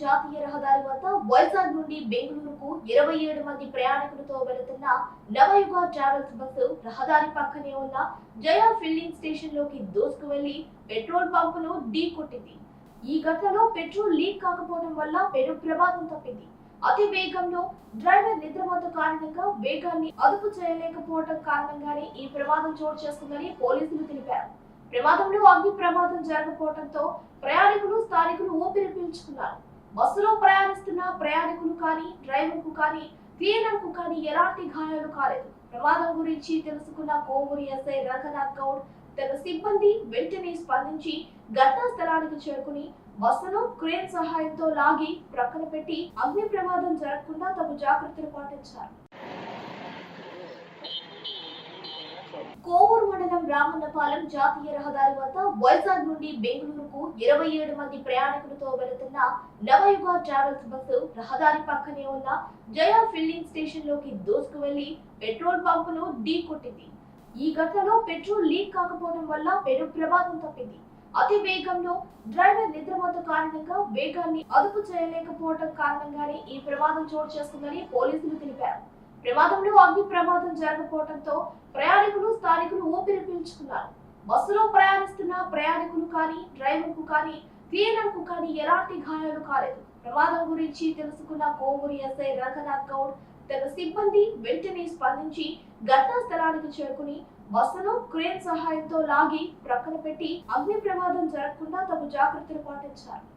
జాతీయ రహదారి వద్ద వైజాగ్ నుండి బెంగళూరుకు 27 మంది ప్రయాణికులతో వెళుతున్న నవయుగ ట్రావెల్స్ బస్సు రహదారి పక్కనే ఉన్న జయ ఫిల్లింగ్ స్టేషన్ లోకి దూసుకు వెళ్లి పెట్రోల్ పంపును ఢీకొట్టింది. ఈ ఘటనలో పెట్రోల్ లీక్ కాకపోవడం వల్ల పెను ప్రమాదం తప్పింది. అతి వేగంలో డ్రైవర్ నిద్రమత్తు కారణంగా వేగాన్ని అదుపు చేయలేకపోవడం కారణంగానే ఈ ప్రమాదం చోటు చేసుకుందని పోలీసులు తెలిపారు. ప్రమాదంలో అగ్ని ప్రమాదం జరగకపోవడంతో ప్రయాణికులు స్థానికులు ఊపిరి పీల్చుకున్నారు. బస్సులో ప్రయాణిస్తున్న ప్రయాణికులు కానీ డ్రైవర్ కు కానీ క్లీనర్ కు కానీ ఎలాంటి గాయాలు కాలేదు. ప్రమాదం గురించి తెలుసుకున్న కోవూరు ఎస్ఐ రంగనాథ్ గౌడ్ తన సిబ్బంది వెంటనే స్పందించి ఘటనా స్థలానికి చేరుకుని బస్సును క్రేన్ సహాయంతో లాగి ప్రక్కన పెట్టి అగ్ని ప్రమాదం జరగకుండా తగు జాగ్రత్తలు పాటించారు. కోవూరు మండలం రామన్నపాలెం జాతీయ రహదారి వద్ద వైజాగ్ నుండి బెంగళూరుకు 27 మంది ప్రయాణికులతో వెళుతున్న నవయుగ ట్రావెల్స్ బస్సు రహదారి పక్కనే ఉన్న జయ ఫిల్లింగ్ స్టేషన్ లోకి దూసుకు వెళ్లి పెట్రోల్ పంపును ఢీకొట్టింది. ఈ ఘటనలో పెట్రోల్ లీక్ కాకపోవడం వల్ల పెను ప్రమాదం తప్పింది. అతి వేగంలో డ్రైవర్ నిద్రమత్తు కారణంగా వేగాన్ని అదుపు చేయలేకపోవడం కారణంగానే ఈ ప్రమాదం చోటు చేసుకుందని పోలీసులు తెలిపారు. ప్రమాదంలో అగ్ని ప్రమాదం జరగకపోవడంతో ప్రయాణికులు స్థానికులు ఊపిరి పీల్చుకున్నారు. బస్సులో ప్రయాణిస్తున్న ప్రయాణికులు కానీ డ్రైవర్ కు కానీ క్లీనర్ కు కానీ ఎలాంటి గాయాలు కాలేదు. ప్రమాదం గురించి తెలుసుకున్న కోవూరు ఎస్ఐ రంగనాథ్ గౌడ్ తన సిబ్బంది వెంటనే స్పందించి ఘటనా స్థలానికి చేరుకుని బస్సును క్రేన్ సహాయంతో లాగి ప్రక్కన పెట్టి అగ్ని ప్రమాదం జరగకుండా తగు జాగ్రత్తలు పాటించారు.